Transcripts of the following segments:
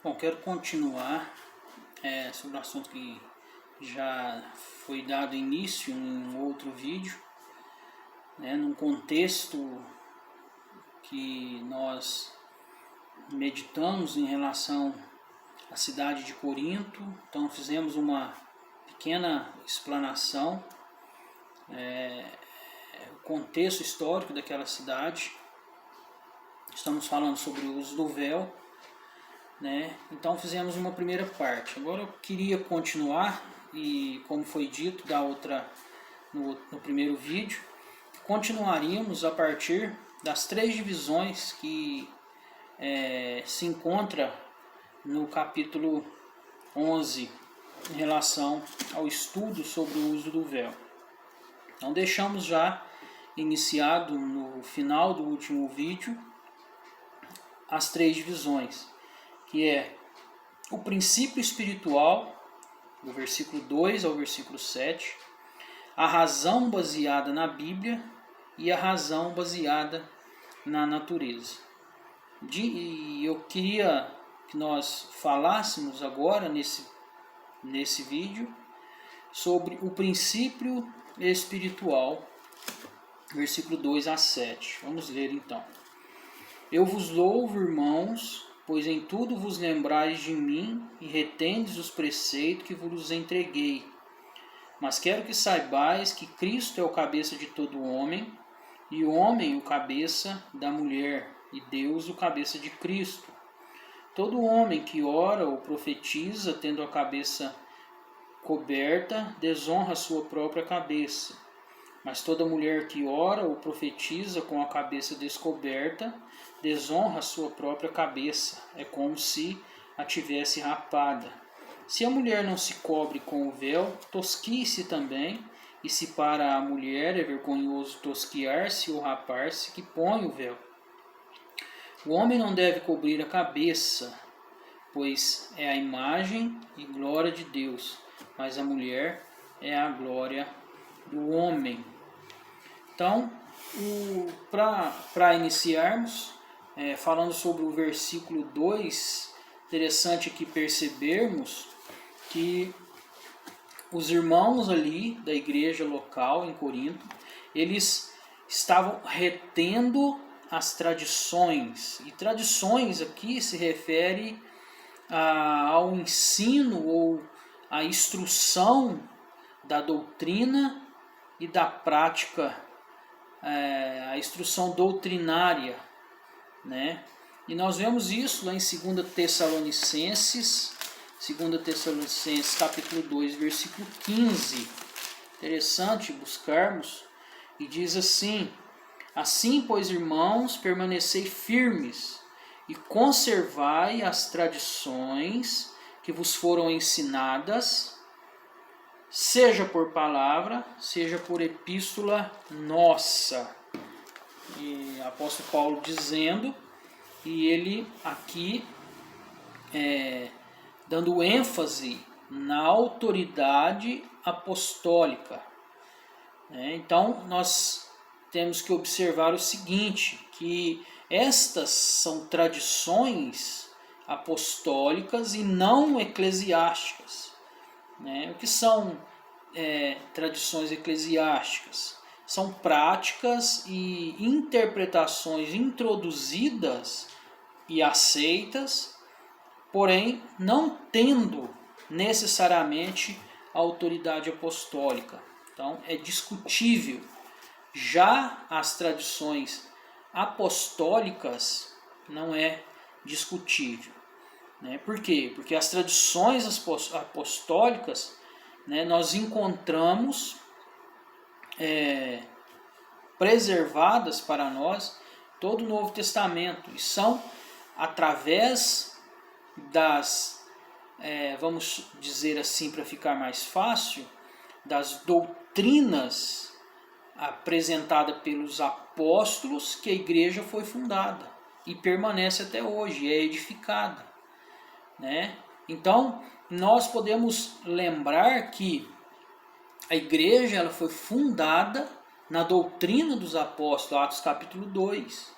Bom, quero continuar sobre um assunto que já foi dado início em um outro vídeo, num contexto que nós meditamos em relação à cidade de Corinto. Então fizemos uma pequena explanação, o contexto histórico daquela cidade. Estamos falando sobre o uso do véu. Então fizemos uma primeira parte. Agora eu queria continuar, e como foi dito no primeiro vídeo, continuaríamos a partir das 3 divisões que se encontra no capítulo 11 em relação ao estudo sobre o uso do véu. Então deixamos já iniciado no final do último vídeo as 3 divisões, que é o princípio espiritual, do versículo 2 ao versículo 7, a razão baseada na Bíblia e a razão baseada na natureza. E eu queria que nós falássemos agora, nesse vídeo, sobre o princípio espiritual, versículo 2 a 7. Vamos ler então. Eu vos louvo, irmãos, pois em tudo vos lembrais de mim e retendes os preceitos que vos entreguei. Mas quero que saibais que Cristo é o cabeça de todo homem, e o homem o cabeça da mulher, e Deus o cabeça de Cristo. Todo homem que ora ou profetiza, tendo a cabeça coberta, desonra a sua própria cabeça. Mas toda mulher que ora ou profetiza com a cabeça descoberta, desonra a sua própria cabeça, é como se a tivesse rapada. Se a mulher não se cobre com o véu, tosquie-se também, e se para a mulher é vergonhoso tosquiar-se ou rapar-se, que põe o véu. O homem não deve cobrir a cabeça, pois é a imagem e glória de Deus, mas a mulher é a glória do homem. Então, para iniciarmos, falando sobre o versículo 2, interessante aqui percebermos que os irmãos ali da igreja local em Corinto, eles estavam retendo as tradições. E tradições aqui se refere ao ensino ou à instrução da doutrina e da prática, a instrução doutrinária, E nós vemos isso lá em 2 Tessalonicenses capítulo 2, versículo 15. Interessante buscarmos. E diz assim: assim, pois, irmãos, permanecei firmes e conservai as tradições que vos foram ensinadas, seja por palavra, seja por epístola nossa. E apóstolo Paulo dizendo, e ele aqui dando ênfase na autoridade apostólica. Então nós temos que observar o seguinte, que estas são tradições apostólicas e não eclesiásticas. O que são tradições eclesiásticas? São práticas e interpretações introduzidas e aceitas, porém não tendo necessariamente a autoridade apostólica. Então é discutível. Já as tradições apostólicas não é discutível. Por quê? Porque as tradições apostólicas, nós encontramos preservadas para nós todo o Novo Testamento, e são através das, vamos dizer assim para ficar mais fácil, das doutrinas apresentadas pelos apóstolos que a igreja foi fundada e permanece até hoje, é edificada. Então, nós podemos lembrar que a igreja ela foi fundada na doutrina dos apóstolos, Atos capítulo 2.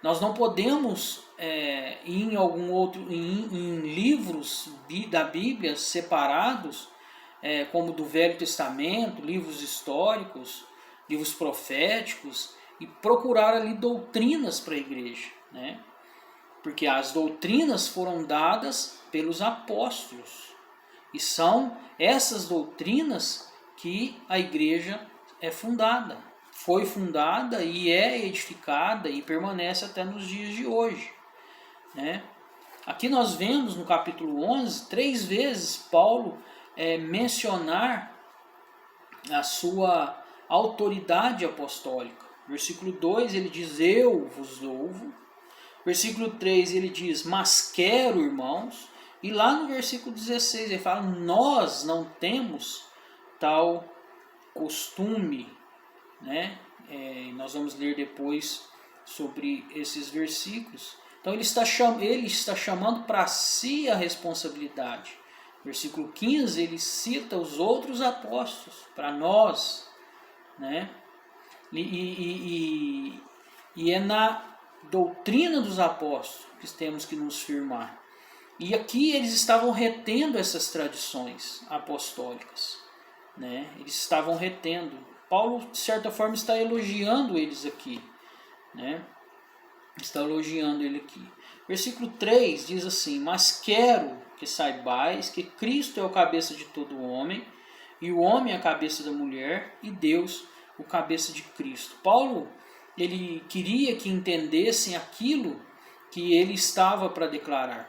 Nós não podemos em algum outro, em livros da Bíblia separados, como do Velho Testamento, livros históricos, livros proféticos, e procurar ali doutrinas para a igreja, né? Porque as doutrinas foram dadas pelos apóstolos, e são essas doutrinas que a igreja é fundada, foi fundada e é edificada e permanece até nos dias de hoje, né? Aqui nós vemos no capítulo 11, 3 vezes Paulo mencionar a sua autoridade apostólica. Versículo 2 ele diz: eu vos louvo. Versículo 3 ele diz: mas quero, irmãos. E lá no versículo 16 ele fala: nós não temos tal costume, né? Nós vamos ler depois sobre esses versículos. Então ele está chamando para si a responsabilidade. Versículo 15 ele cita os outros apóstolos para nós, né? E é na doutrina dos apóstolos que temos que nos firmar. E aqui eles estavam retendo essas tradições apostólicas, né? Eles estavam retendo. Paulo, de certa forma, está elogiando eles aqui, né? Está elogiando ele aqui. Versículo 3 diz assim: mas quero que saibais que Cristo é o cabeça de todo homem, e o homem é a cabeça da mulher, e Deus o cabeça de Cristo. Paulo, ele queria que entendessem aquilo que ele estava para declarar,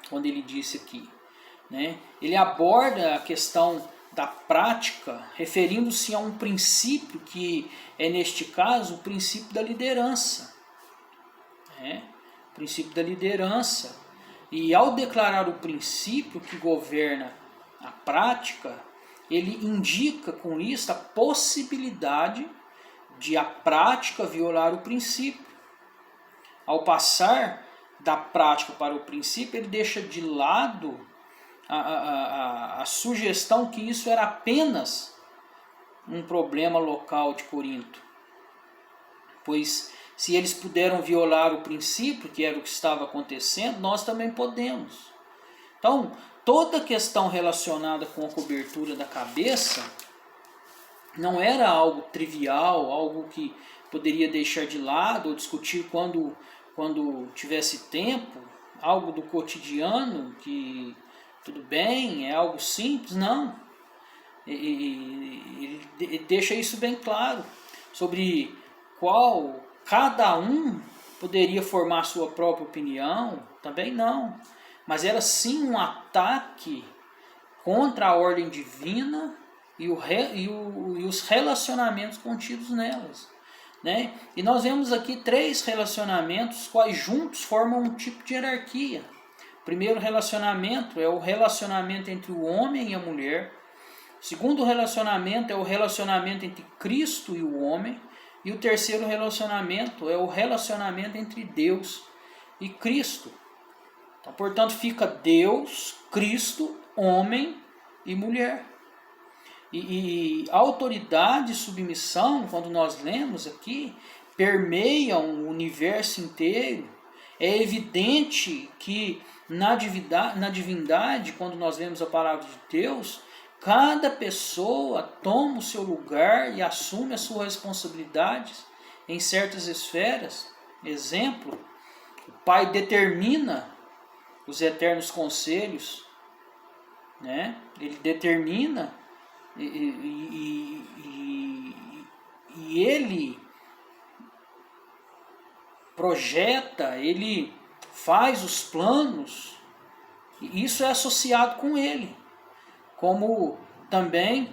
quando ele disse aqui, né? Ele aborda a questão da prática, referindo-se a um princípio que é, neste caso, o princípio da liderança. O princípio da liderança. E ao declarar o princípio que governa a prática, ele indica com isso a possibilidade de a prática violar o princípio. Ao passar da prática para o princípio, ele deixa de lado a sugestão que isso era apenas um problema local de Corinto. Pois se eles puderam violar o princípio, que era o que estava acontecendo, nós também podemos. Então, toda questão relacionada com a cobertura da cabeça não era algo trivial, algo que poderia deixar de lado ou discutir quando tivesse tempo, algo do cotidiano que tudo bem, é algo simples, não. Ele deixa isso bem claro, sobre qual cada um poderia formar sua própria opinião, também não. Mas era sim um ataque contra a ordem divina e os relacionamentos contidos nelas, né? E nós vemos aqui 3 relacionamentos, quais juntos formam um tipo de hierarquia. O primeiro relacionamento é o relacionamento entre o homem e a mulher. O segundo relacionamento é o relacionamento entre Cristo e o homem. E o terceiro relacionamento é o relacionamento entre Deus e Cristo. Então, portanto, fica Deus, Cristo, homem e mulher. E autoridade e submissão, quando nós lemos aqui, permeiam o universo inteiro. É evidente que na divindade, quando nós vemos a palavra de Deus, cada pessoa toma o seu lugar e assume as suas responsabilidades em certas esferas. Exemplo, o Pai determina os eternos conselhos, né? Ele determina e ele projeta, ele faz os planos, e isso é associado com ele, como também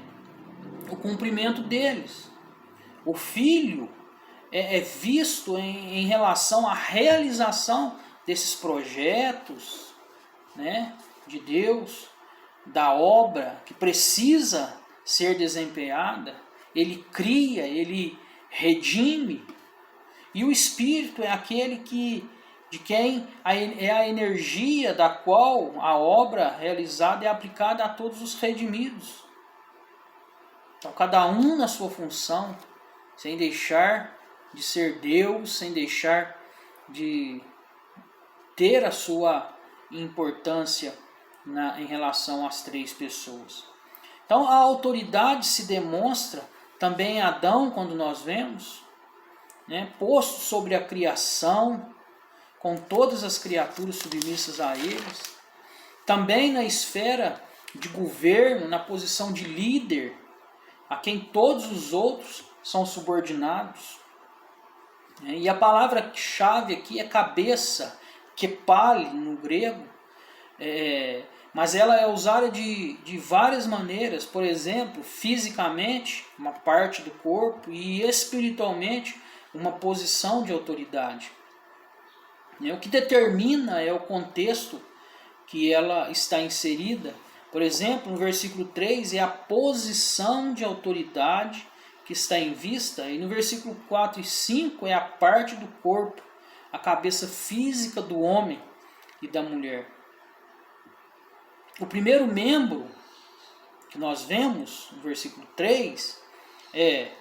o cumprimento deles. O Filho é visto em relação à realização desses projetos, né, de Deus, da obra que precisa ser desempenhada. Ele cria, ele redime. E o Espírito é aquele de quem é a energia da qual a obra realizada é aplicada a todos os redimidos. Então, cada um na sua função, sem deixar de ser Deus, sem deixar de ter a sua importância em relação às três pessoas. Então a autoridade se demonstra também em Adão, quando nós vemos, né, posto sobre a criação, com todas as criaturas submissas a eles. Também na esfera de governo, na posição de líder, a quem todos os outros são subordinados. E a palavra-chave aqui é cabeça, kepale no grego, mas ela é usada de várias maneiras, por exemplo, fisicamente, uma parte do corpo, e espiritualmente, uma posição de autoridade. O que determina é o contexto que ela está inserida. Por exemplo, no versículo 3 é a posição de autoridade que está em vista, e no versículo 4 e 5 é a parte do corpo, a cabeça física do homem e da mulher. O primeiro membro que nós vemos no versículo 3 é: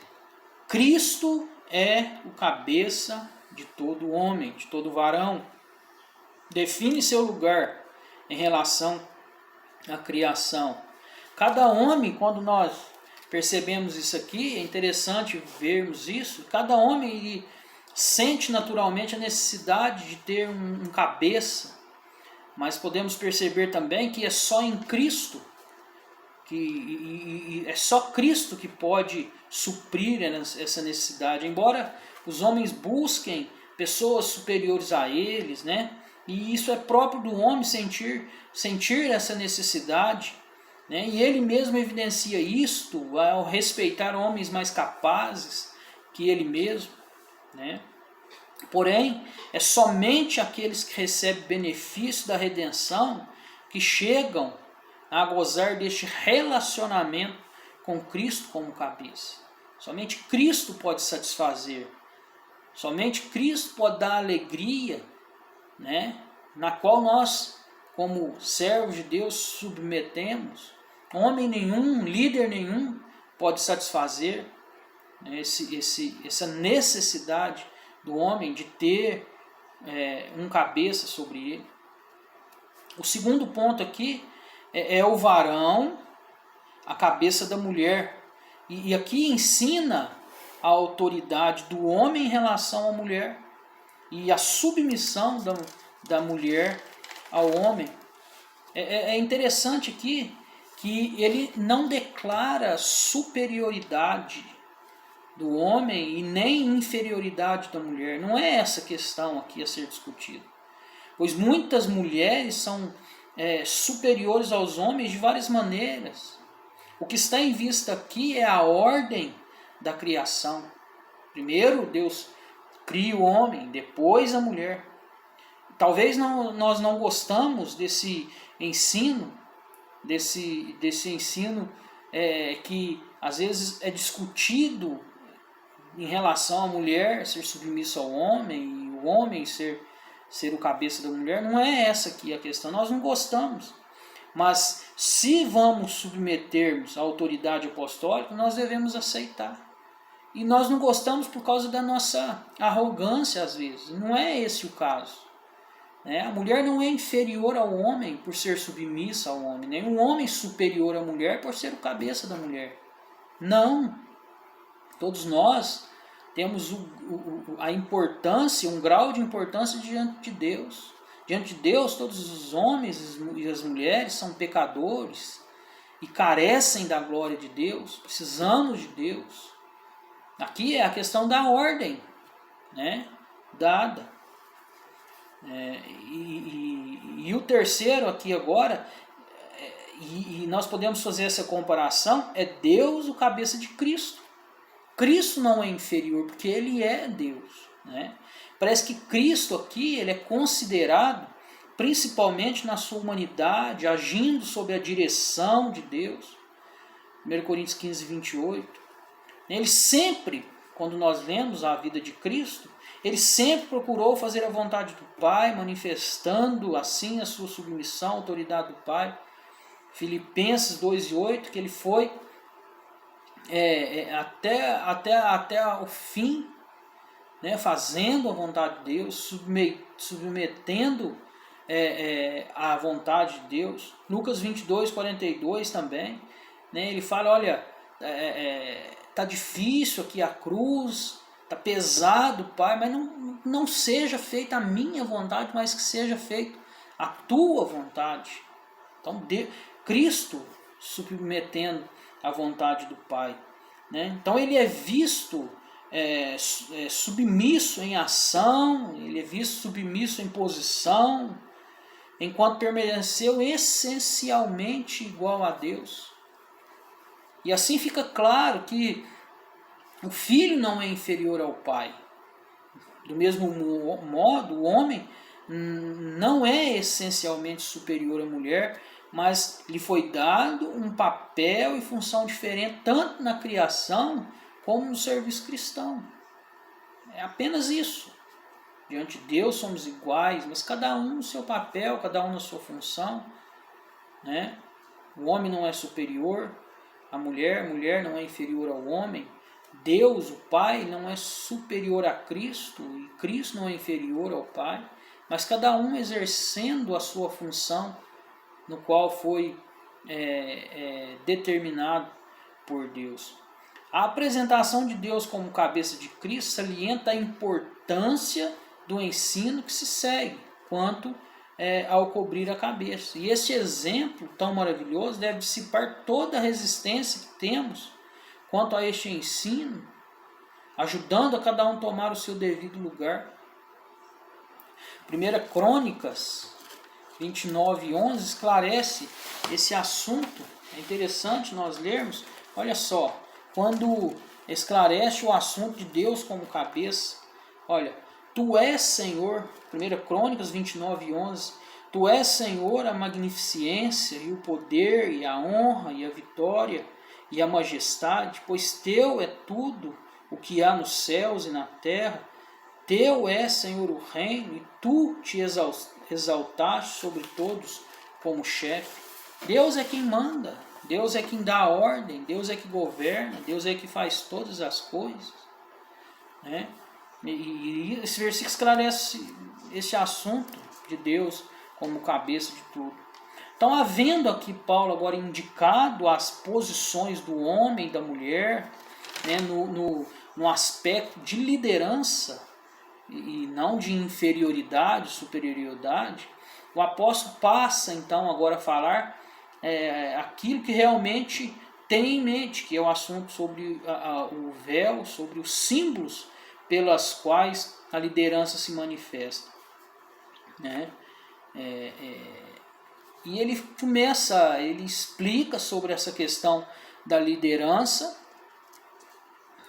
Cristo é o cabeça de todo homem, de todo varão. Define seu lugar em relação à criação. Cada homem, quando nós percebemos isso aqui, é interessante vermos isso, cada homem ele sente naturalmente a necessidade de ter um cabeça, mas podemos perceber também que é só em Cristo, é só Cristo que pode suprir essa necessidade, embora os homens busquem pessoas superiores a eles, né? E isso é próprio do homem sentir essa necessidade, né? E ele mesmo evidencia isto ao respeitar homens mais capazes que ele mesmo, né? Porém, é somente aqueles que recebem benefício da redenção que chegam a gozar deste relacionamento com Cristo como cabeça. Somente Cristo pode satisfazer, somente Cristo pode dar alegria, né? Na qual nós, como servos de Deus, submetemos. Homem nenhum, líder nenhum pode satisfazer, né, essa necessidade do homem de ter um cabeça sobre ele. O segundo ponto aqui é o varão, a cabeça da mulher. E aqui ensina a autoridade do homem em relação à mulher e a submissão da mulher ao homem. É interessante aqui que ele não declara superioridade do homem e nem inferioridade da mulher. Não é essa questão aqui a ser discutida. Pois muitas mulheres são superiores aos homens de várias maneiras. O que está em vista aqui é a ordem da criação. Primeiro Deus cria o homem, depois a mulher. Talvez nós não gostamos desse ensino, desse ensino que às vezes é discutido em relação à mulher ser submissa ao homem e o homem ser o cabeça da mulher. Não é essa aqui a questão, nós não gostamos. Mas se vamos submetermos à autoridade apostólica, nós devemos aceitar. E nós não gostamos por causa da nossa arrogância às vezes. Não é esse o caso. A mulher não é inferior ao homem por ser submissa ao homem, nem o homem superior à mulher por ser o cabeça da mulher. Não. Todos nós temos a importância, um grau de importância diante de Deus. Diante de Deus, todos os homens e as mulheres são pecadores e carecem da glória de Deus, precisamos de Deus. Aqui é a questão da ordem, né, dada. E o terceiro aqui agora, e nós podemos fazer essa comparação, é Deus o cabeça de Cristo. Cristo não é inferior, porque ele é Deus, né? Parece que Cristo aqui ele é considerado, principalmente na sua humanidade, agindo sob a direção de Deus. 1 Coríntios 15, 28. Ele sempre, quando nós lemos a vida de Cristo, ele sempre procurou fazer a vontade do Pai, manifestando assim a sua submissão, a autoridade do Pai. Filipenses 2:8, que ele foi até o fim, né, fazendo a vontade de Deus, submetendo à vontade de Deus. Lucas 22, 42 também, né, ele fala, olha, tá difícil aqui a cruz, tá pesado, Pai, mas não seja feita a minha vontade, mas que seja feita a tua vontade. Então, Cristo submetendo à vontade do Pai, né? Então ele é visto submisso em ação, ele é visto submisso em posição, enquanto permaneceu essencialmente igual a Deus. E assim fica claro que o filho não é inferior ao pai. Do mesmo modo, o homem não é essencialmente superior à mulher, mas lhe foi dado um papel e função diferente tanto na criação como no serviço cristão. É apenas isso. Diante de Deus somos iguais, mas cada um no seu papel, cada um na sua função, né? O homem não é superior à mulher, a mulher não é inferior ao homem. Deus, o Pai, não é superior a Cristo e Cristo não é inferior ao Pai, mas cada um exercendo a sua função no qual foi determinado por Deus. A apresentação de Deus como cabeça de Cristo salienta a importância do ensino que se segue quanto ao cobrir a cabeça. E esse exemplo tão maravilhoso deve dissipar toda a resistência que temos quanto a este ensino, ajudando a cada um tomar o seu devido lugar. 1 Crônicas 29:11 esclarece esse assunto. É interessante nós lermos. Olha só, quando esclarece o assunto de Deus como cabeça. Olha, Tu és Senhor, 1 Crônicas 29:11, Tu és Senhor a magnificência e o poder e a honra e a vitória e a majestade, pois Teu é tudo o que há nos céus e na terra. Teu é, Senhor, o reino, e Tu te exaltaste sobre todos como chefe. Deus é quem manda, Deus é quem dá a ordem, Deus é que governa, Deus é que faz todas as coisas, né? E esse versículo esclarece esse assunto de Deus como cabeça de tudo. Então, havendo aqui Paulo agora indicado as posições do homem e da mulher, né, no aspecto de liderança e não de inferioridade, superioridade, o apóstolo passa então agora a falar aquilo que realmente tem em mente, que é o assunto sobre o véu, sobre os símbolos pelas quais a liderança se manifesta, né? E ele ele explica sobre essa questão da liderança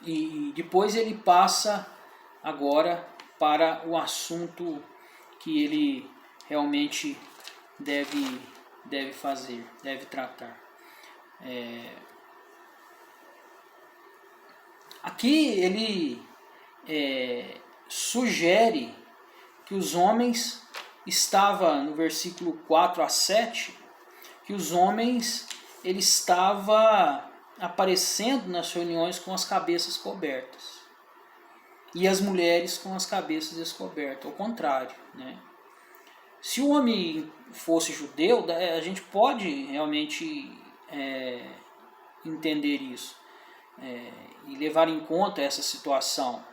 e depois ele passa agora para o assunto que ele realmente deve fazer, deve tratar. Aqui ele sugere que os homens no versículo 4 a 7, que os homens ele estava aparecendo nas reuniões com as cabeças cobertas e as mulheres com as cabeças descobertas, ao contrário, né? Se o homem fosse judeu, a gente pode realmente entender isso e levar em conta essa situação.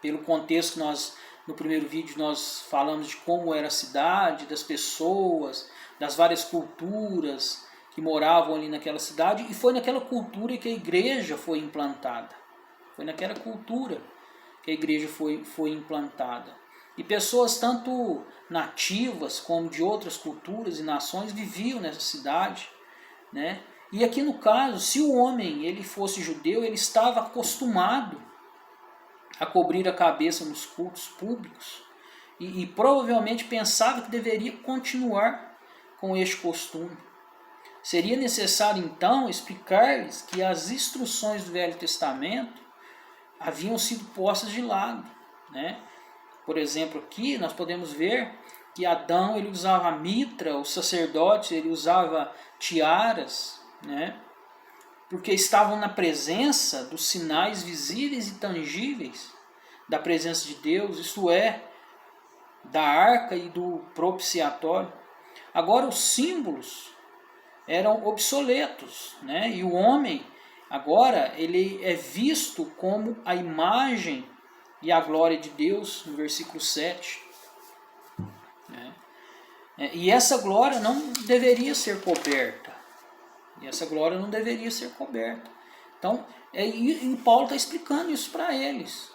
Pelo contexto que no primeiro vídeo nós falamos de como era a cidade, das pessoas, das várias culturas que moravam ali naquela cidade, e foi naquela cultura que a igreja foi implantada. Foi naquela cultura que a igreja foi implantada. E pessoas tanto nativas como de outras culturas e nações viviam nessa cidade, né? E aqui no caso, se o homem ele fosse judeu, ele estava acostumado a cobrir a cabeça nos cultos públicos e provavelmente pensava que deveria continuar com este costume. Seria necessário então explicar-lhes que as instruções do Velho Testamento haviam sido postas de lado, né? Por exemplo, aqui nós podemos ver que Adão ele usava mitra, os sacerdotes ele usava tiaras, né? Porque estavam na presença dos sinais visíveis e tangíveis da presença de Deus, isto é, da arca e do propiciatório. Agora os símbolos eram obsoletos, né? E o homem agora ele é visto como a imagem e a glória de Deus, no versículo 7. Né? E essa glória não deveria ser coberta. Então, e Paulo está explicando isso para eles.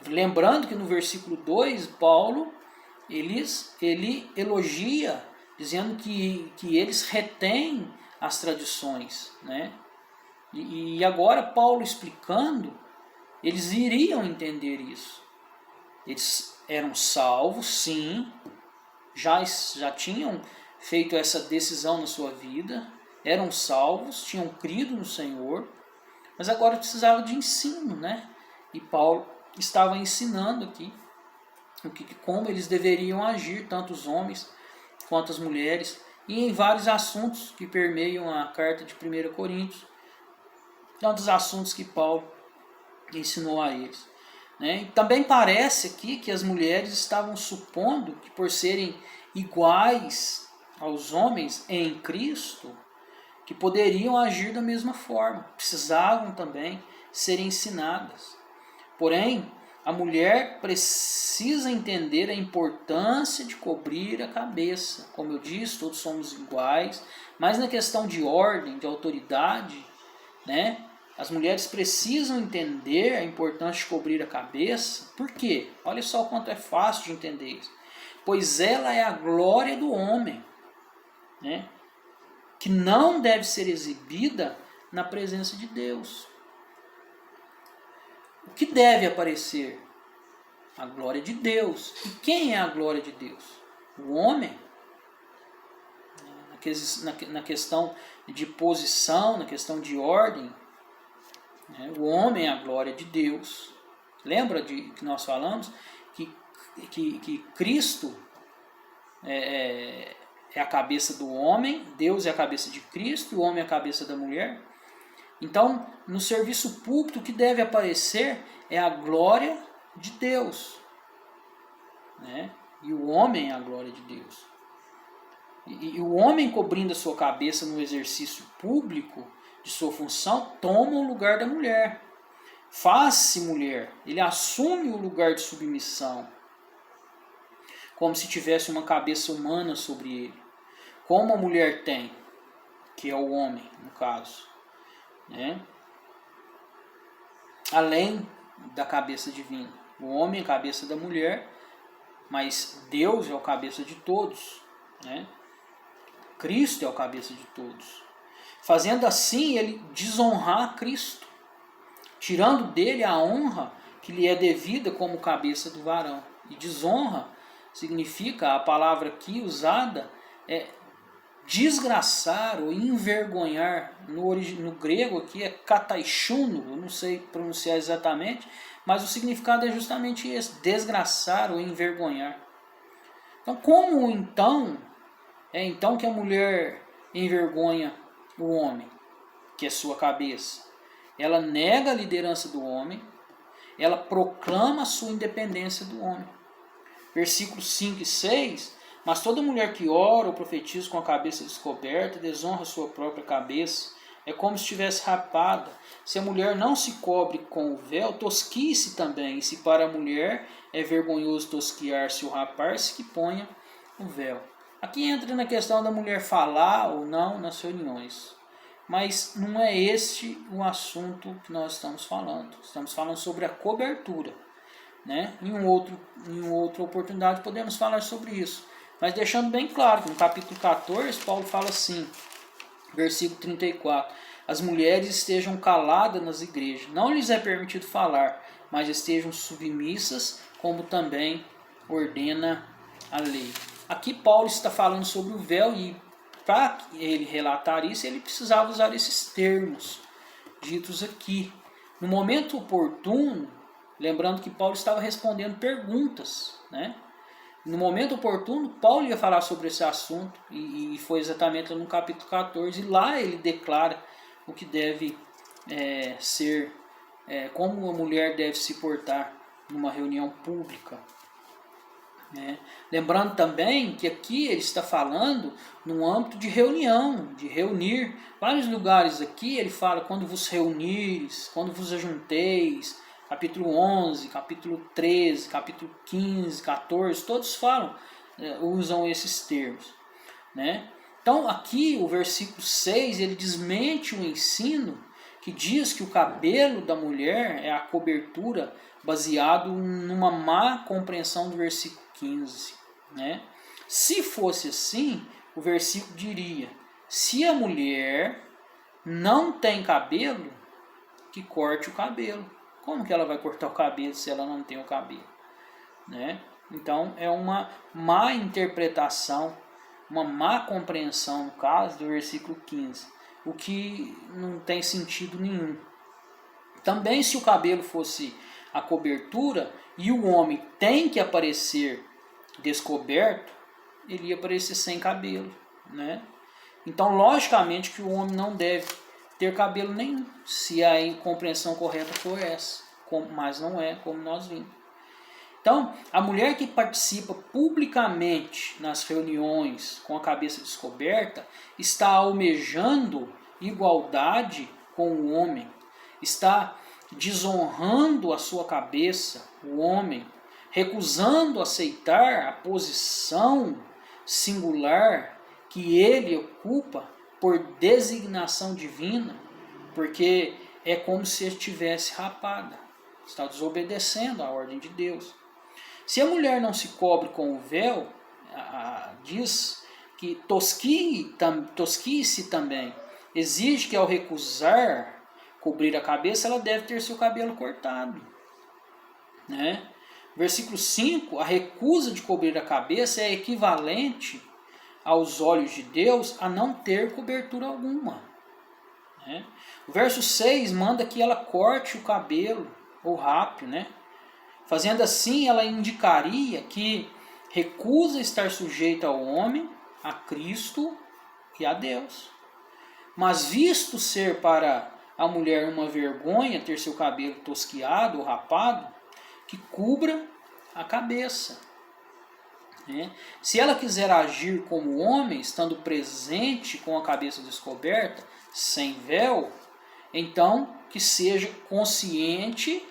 Lembrando que no versículo 2, Paulo, ele elogia, dizendo que eles retêm as tradições. Né? E agora Paulo explicando, eles iriam entender isso. Eles eram salvos, sim, já tinham feito essa decisão na sua vida, eram salvos, tinham crido no Senhor, mas agora precisavam de ensino, né? E Paulo estava ensinando aqui como eles deveriam agir, tanto os homens quanto as mulheres, e em vários assuntos que permeiam a carta de 1 Coríntios, tantos assuntos que Paulo ensinou a eles. Né? E também parece aqui que as mulheres estavam supondo que por serem iguais aos homens em Cristo, que poderiam agir da mesma forma, precisavam também ser ensinadas. Porém, a mulher precisa entender a importância de cobrir a cabeça. Como eu disse, todos somos iguais, mas na questão de ordem, de autoridade, né? As mulheres precisam entender a importância de cobrir a cabeça. Por quê? Olha só o quanto é fácil de entender isso. Pois ela é a glória do homem, né? Que não deve ser exibida na presença de Deus. O que deve aparecer? A glória de Deus. E quem é a glória de Deus? O homem. Na questão de posição, na questão de ordem, né? O homem é a glória de Deus. Lembra de que nós falamos que Cristo é a cabeça do homem, Deus é a cabeça de Cristo, o homem é a cabeça da mulher. Então, no serviço público, o que deve aparecer é a glória de Deus. Né? E o homem é a glória de Deus. E o homem cobrindo a sua cabeça no exercício público de sua função, toma o lugar da mulher. Faz-se mulher, ele assume o lugar de submissão, como se tivesse uma cabeça humana sobre ele. Como a mulher tem, que é o homem, no caso. Né? Além da cabeça divina. O homem é a cabeça da mulher, mas Deus é o cabeça de todos. Né? Cristo é o cabeça de todos. Fazendo assim, ele desonrar Cristo, tirando dele a honra que lhe é devida como cabeça do varão. E desonra significa, a palavra aqui usada é desgraçar ou envergonhar. No grego aqui é kataishuno, eu não sei pronunciar exatamente, mas o significado é justamente esse, desgraçar ou envergonhar. Então, como então que a mulher envergonha o homem, que é sua cabeça? Ela nega a liderança do homem, ela proclama a sua independência do homem. Versículos 5 e 6, mas toda mulher que ora ou profetiza com a cabeça descoberta desonra sua própria cabeça, é como se estivesse rapada. Se a mulher não se cobre com o véu, tosquie-se também, e se para a mulher é vergonhoso tosquiar-se ou rapar-se, que ponha o véu. Aqui entra na questão da mulher falar ou não nas reuniões. Mas não é este o assunto que nós estamos falando. Estamos falando sobre a cobertura. Né? Em uma outra oportunidade podemos falar sobre isso. Mas deixando bem claro que no capítulo 14, Paulo fala assim, versículo 34. As mulheres estejam caladas nas igrejas. Não lhes é permitido falar, mas estejam submissas, como também ordena a lei. Aqui Paulo está falando sobre o véu e para ele relatar isso, ele precisava usar esses termos ditos aqui. No momento oportuno, lembrando que Paulo estava respondendo perguntas, né? No momento oportuno, Paulo ia falar sobre esse assunto e foi exatamente no capítulo 14, e lá ele declara o que deve ser como a mulher deve se portar numa reunião pública. Né? Lembrando também que aqui ele está falando no âmbito de reunião, de reunir. Vários lugares aqui ele fala quando vos reunires, quando vos ajunteis, capítulo 11, capítulo 13, capítulo 15, 14, todos falam, usam esses termos. Né? Então aqui o versículo 6 ele desmente o ensino que diz que o cabelo da mulher é a cobertura, baseado numa má compreensão do versículo 15. Né? Se fosse assim, o versículo diria: se a mulher não tem cabelo, que corte o cabelo. Como que ela vai cortar o cabelo se ela não tem o cabelo? Né? Então é uma má interpretação, uma má compreensão, no caso, do versículo 15. O que não tem sentido nenhum. Também se o cabelo fosse a cobertura e o homem tem que aparecer descoberto, ele ia aparecer sem cabelo, né? Então, logicamente que o homem não deve ter cabelo nenhum, se a compreensão correta for essa, mas não é, como nós vimos. Então, a mulher que participa publicamente nas reuniões com a cabeça descoberta está almejando igualdade com o homem, está desonrando a sua cabeça, o homem, recusando aceitar a posição singular que ele ocupa por designação divina, porque é como se estivesse rapada, está desobedecendo a ordem de Deus. Se a mulher não se cobre com o véu, diz que tosquie-se também. Exige que ao recusar cobrir a cabeça, ela deve ter seu cabelo cortado. Né? Versículo 5, a recusa de cobrir a cabeça é equivalente aos olhos de Deus a não ter cobertura alguma. Né? O verso 6 manda que ela corte o cabelo, ou rape, né? Fazendo assim, ela indicaria que recusa estar sujeita ao homem, a Cristo e a Deus. Mas visto ser para a mulher uma vergonha ter seu cabelo tosquiado ou rapado, que cubra a cabeça. Né? Se ela quiser agir como homem, estando presente com a cabeça descoberta, sem véu, então que seja consciente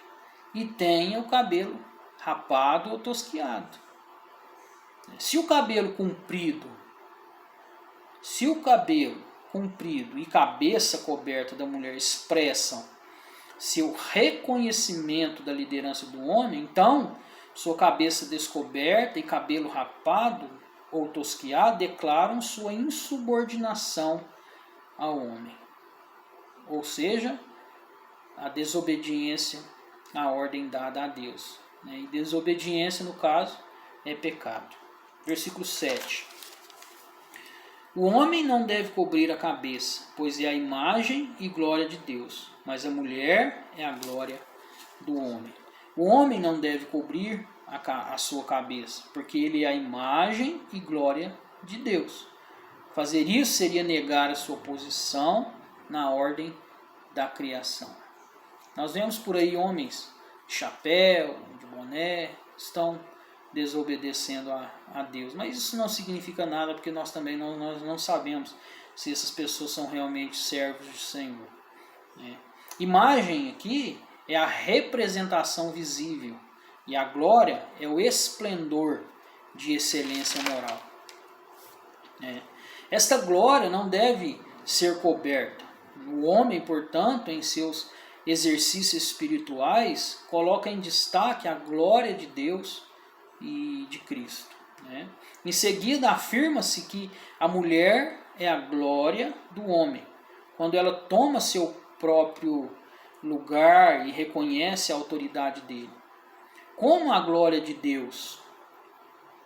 e tenha o cabelo rapado ou tosquiado. Se o cabelo comprido e cabeça coberta da mulher expressam seu reconhecimento da liderança do homem, então sua cabeça descoberta e cabelo rapado ou tosquiado declaram sua insubordinação ao homem. Ou seja, a desobediência à ordem dada a Deus. E desobediência, no caso, é pecado. Versículo 7. O homem não deve cobrir a cabeça, pois é a imagem e glória de Deus, mas a mulher é a glória do homem. O homem não deve cobrir a sua cabeça, porque ele é a imagem e glória de Deus. Fazer isso seria negar a sua posição na ordem da criação. Nós vemos por aí homens de chapéu, de boné, estão desobedecendo a Deus. Mas isso não significa nada, porque nós também não sabemos se essas pessoas são realmente servos do Senhor. Imagem aqui é a representação visível, e a glória é o esplendor de excelência moral. Esta glória não deve ser coberta. O homem, portanto, em seus exercícios espirituais, coloca em destaque a glória de Deus e de Cristo. Em seguida, afirma-se que a mulher é a glória do homem, quando ela toma seu próprio lugar e reconhece a autoridade dele. Como a glória de Deus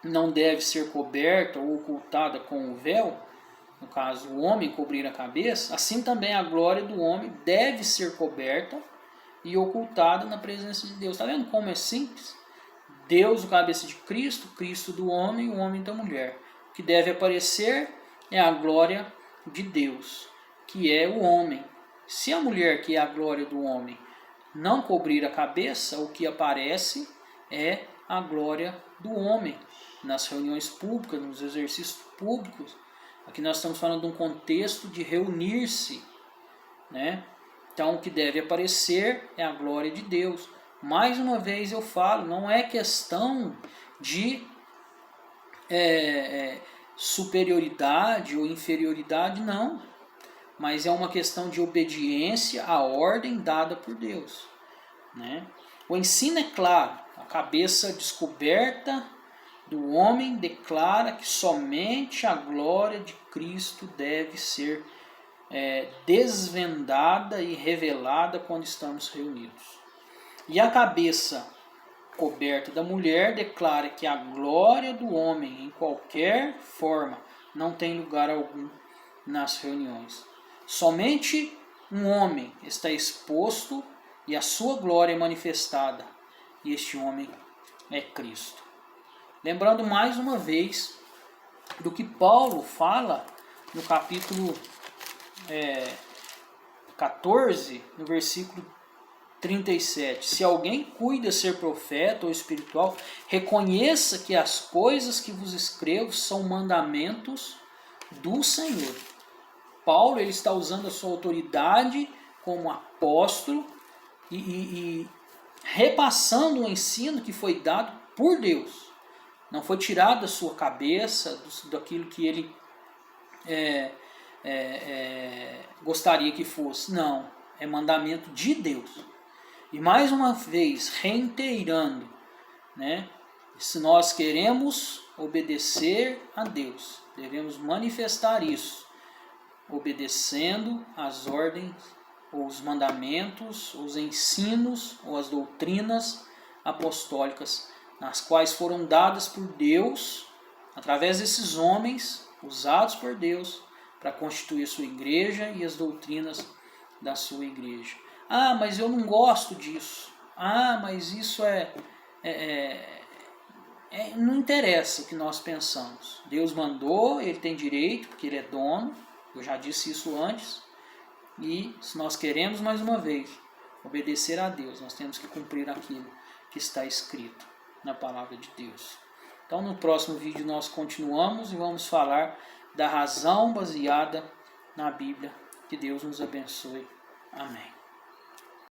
não deve ser coberta ou ocultada com o véu, no caso o homem cobrir a cabeça, assim também a glória do homem deve ser coberta e ocultada na presença de Deus. Está vendo como é simples? Deus, o cabeça de Cristo, Cristo do homem e o homem da mulher. O que deve aparecer é a glória de Deus, que é o homem. Se a mulher, que é a glória do homem, não cobrir a cabeça, o que aparece é a glória do homem nas reuniões públicas, nos exercícios públicos. Aqui nós estamos falando de um contexto de reunir-se, né? Então o que deve aparecer é a glória de Deus. Mais uma vez eu falo, não é questão de superioridade ou inferioridade, não. Mas é uma questão de obediência à ordem dada por Deus, né? O ensino é claro, a cabeça descoberta do homem declara que somente a glória de Cristo deve ser desvendada e revelada quando estamos reunidos. E a cabeça coberta da mulher declara que a glória do homem, em qualquer forma, não tem lugar algum nas reuniões. Somente um homem está exposto e a sua glória é manifestada, e este homem é Cristo. Lembrando mais uma vez do que Paulo fala no capítulo 14, no versículo 37. Se alguém cuida ser profeta ou espiritual, reconheça que as coisas que vos escrevo são mandamentos do Senhor. Paulo ele está usando a sua autoridade como apóstolo e repassando o ensino que foi dado por Deus. Não foi tirado da sua cabeça, daquilo que ele gostaria que fosse. Não, é mandamento de Deus. E mais uma vez, reiterando, né? Se nós queremos obedecer a Deus, devemos manifestar isso, obedecendo as ordens, ou os mandamentos, os ensinos, ou as doutrinas apostólicas, nas quais foram dadas por Deus, através desses homens, usados por Deus, para constituir sua igreja e as doutrinas da sua igreja. Ah, mas eu não gosto disso. Ah, mas isso não interessa o que nós pensamos. Deus mandou, ele tem direito, porque ele é dono. Eu já disse isso antes. E se nós queremos, mais uma vez, obedecer a Deus, nós temos que cumprir aquilo que está escrito na palavra de Deus. Então, no próximo vídeo nós continuamos e vamos falar da razão baseada na Bíblia. Que Deus nos abençoe. Amém.